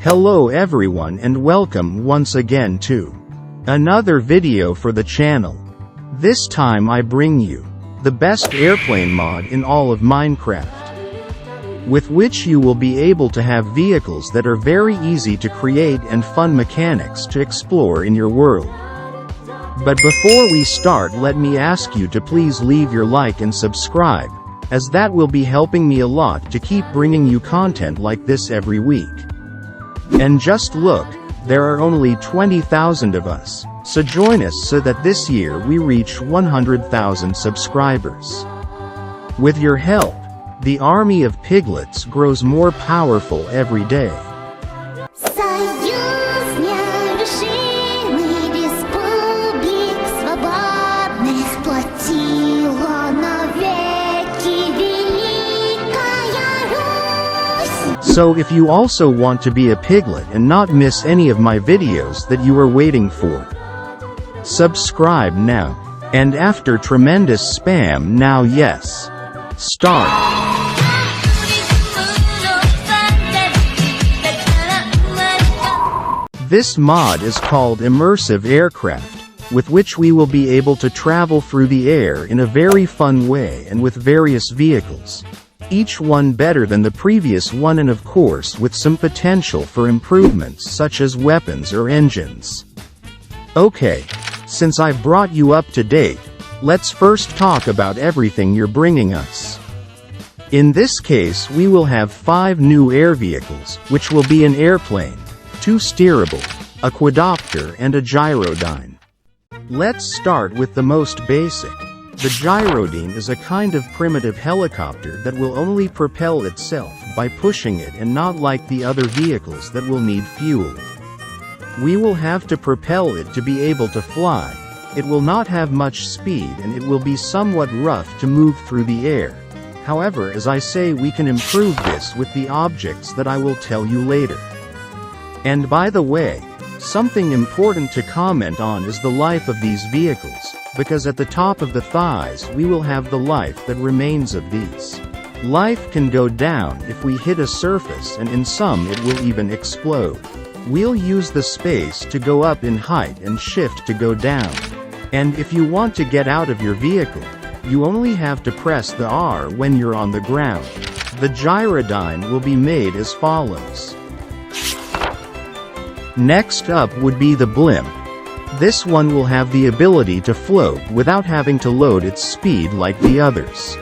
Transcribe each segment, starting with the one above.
Hello everyone and welcome once again to another video for the channel. This time I bring you the best airplane mod in all of Minecraft, with which you will be able to have vehicles that are very easy to create and fun mechanics to explore in your world. But before we start, let me ask you to please leave your like and subscribe, as that will be helping me a lot to keep bringing you content like this every week. And just look, there are only 20,000 of us, so join us so that this year we reach 100,000 subscribers. With your help, the army of piglets grows more powerful every day. So if you also want to be a piglet and not miss any of my videos that you are waiting for, subscribe now. And after tremendous spam now, yes, start. This mod is called Immersive Aircraft, with which we will be able to travel through the air in a very fun way and with various vehicles, each one better than the previous one, and of course with some potential for improvements such as weapons or engines. Okay, since I've brought you up to date, let's first talk about everything you're bringing us. In this case we will have 5 new air vehicles, which will be an airplane, 2 steerable, a quadcopter and a gyrodyne. Let's start with the most basic. The gyrodyne is a kind of primitive helicopter that will only propel itself by pushing it, and not like the other vehicles that will need fuel. We will have to propel it to be able to fly. It will not have much speed and it will be somewhat rough to move through the air. However, as I say, we can improve this with the objects that I will tell you later. And by the way, something important to comment on is the life of these vehicles, because at the top of the thighs we will have the life that remains of these. Life can go down if we hit a surface, and in some it will even explode. We'll use the space to go up in height and shift to go down. And if you want to get out of your vehicle, you only have to press the R when you're on the ground. The gyrodyne will be made as follows. Next up would be the blimp. This one will have the ability to float without having to load its speed like the others.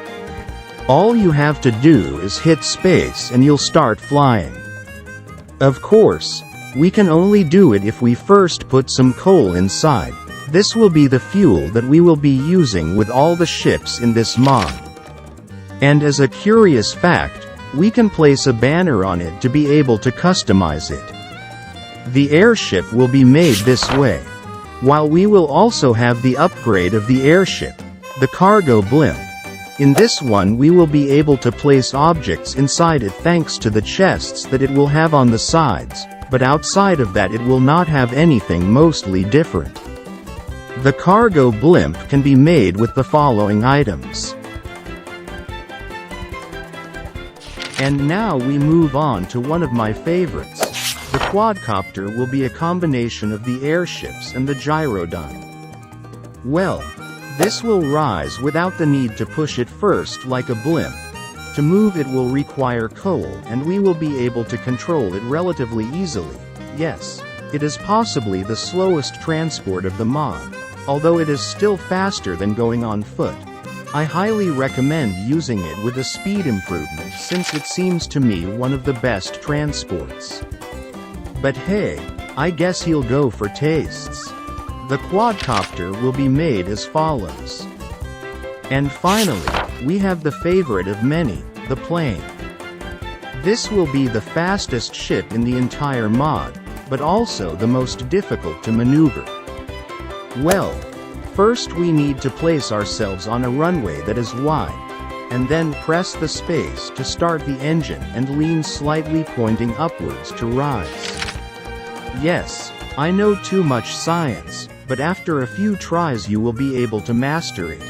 All you have to do is hit space and you'll start flying. Of course, we can only do it if we first put some coal inside. This will be the fuel that we will be using with all the ships in this mod. And as a curious fact, we can place a banner on it to be able to customize it. The airship will be made this way, while we will also have the upgrade of the airship, the cargo blimp. In this one we will be able to place objects inside it thanks to the chests that it will have on the sides, but outside of that it will not have anything mostly different. The cargo blimp can be made with the following items. And now we move on to one of my favorites. The quadcopter will be a combination of the airships and the gyrodyne. Well, this will rise without the need to push it first like a blimp. To move it will require coal, and we will be able to control it relatively easily. Yes, it is possibly the slowest transport of the mod, although it is still faster than going on foot. I highly recommend using it with a speed improvement, since it seems to me one of the best transports. But hey, I guess he'll go for tastes. The quadcopter will be made as follows. And finally, we have the favorite of many, the plane. This will be the fastest ship in the entire mod, but also the most difficult to maneuver. Well, first we need to place ourselves on a runway that is wide, and then press the space to start the engine and lean slightly pointing upwards to rise. Yes, I know too much science, but after a few tries you will be able to master it.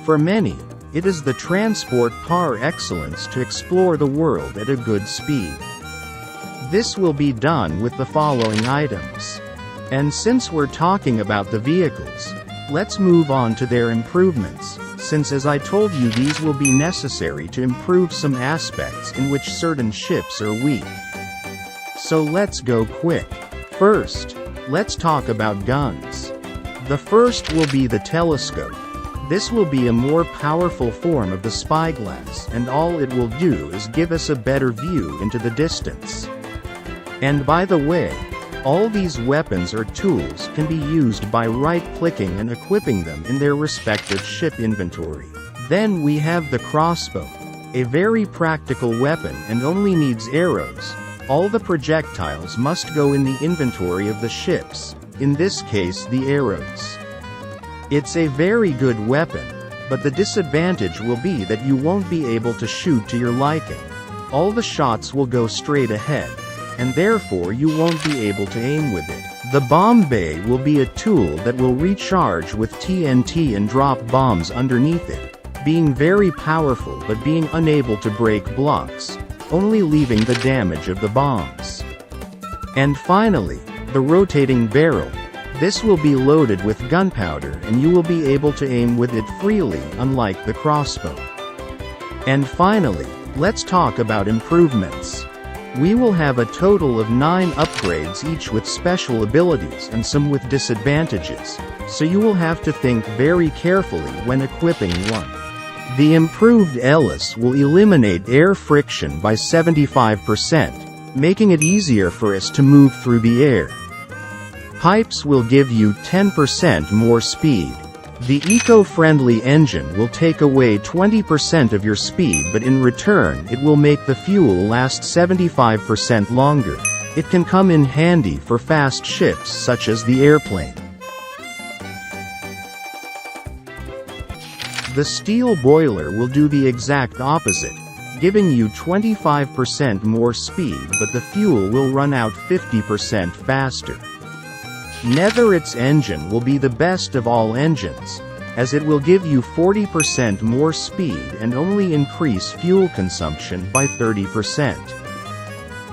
For many, it is the transport par excellence to explore the world at a good speed. This will be done with the following items. And since we're talking about the vehicles, let's move on to their improvements, since as I told you these will be necessary to improve some aspects in which certain ships are weak. So let's go quick. First, let's talk about guns. The first will be the telescope. This will be a more powerful form of the spyglass, and all it will do is give us a better view into the distance. And by the way, all these weapons or tools can be used by right-clicking and equipping them in their respective ship inventory. Then we have the crossbow, a very practical weapon and only needs arrows. All the projectiles must go in the inventory of the ships, in this case the arrows. It's a very good weapon, but the disadvantage will be that you won't be able to shoot to your liking. All the shots will go straight ahead, and therefore you won't be able to aim with it. The bomb bay will be a tool that will recharge with TNT and drop bombs underneath it, being very powerful but being unable to break blocks, only leaving the damage of the bombs. And finally, the rotating barrel. This will be loaded with gunpowder and you will be able to aim with it freely, unlike the crossbow. And finally, let's talk about improvements. We will have a total of 9 upgrades, each with special abilities and some with disadvantages, so you will have to think very carefully when equipping one. The improved Ellis will eliminate air friction by 75%, making it easier for us to move through the air. Pipes will give you 10% more speed. The eco-friendly engine will take away 20% of your speed, but in return it will make the fuel last 75% longer. It can come in handy for fast ships such as the airplane. The steel boiler will do the exact opposite, giving you 25% more speed, but the fuel will run out 50% faster. Netherite's engine will be the best of all engines, as it will give you 40% more speed and only increase fuel consumption by 30%.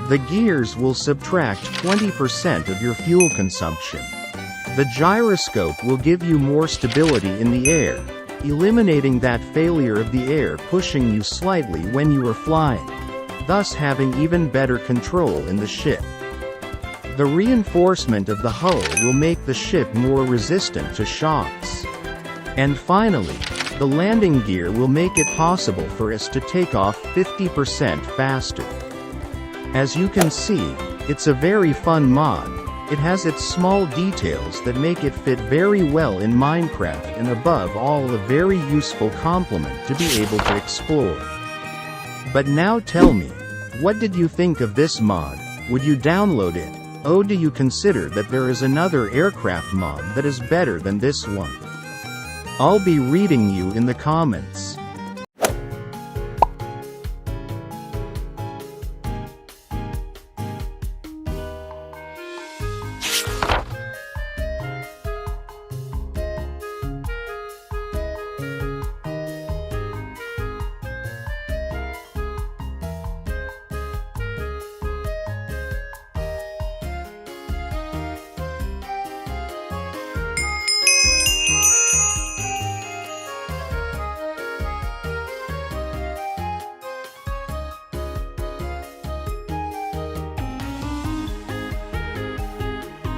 The gears will subtract 20% of your fuel consumption. The gyroscope will give you more stability in the air, eliminating that failure of the air pushing you slightly when you are flying, thus having even better control in the ship. The reinforcement of the hull will make the ship more resistant to shocks. And finally, the landing gear will make it possible for us to take off 50% faster. As you can see, it's a very fun mod. It has its small details that make it fit very well in Minecraft, and above all a very useful complement to be able to explore. But now tell me, what did you think of this mod? Would you download it? Or do you consider that there is another aircraft mod that is better than this one? I'll be reading you in the comments.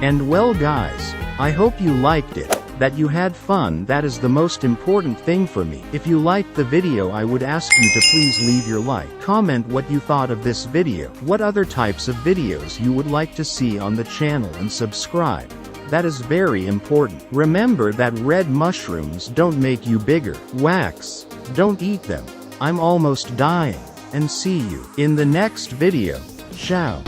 And well guys, I hope you liked it, that you had fun. That is the most important thing for me. If you liked the video, I would ask you to please leave your like, comment what you thought of this video, what other types of videos you would like to see on the channel, and subscribe. That is very important. Remember that red mushrooms don't make you bigger. Wax, don't eat them. I'm almost dying. And see you in the next video. Ciao.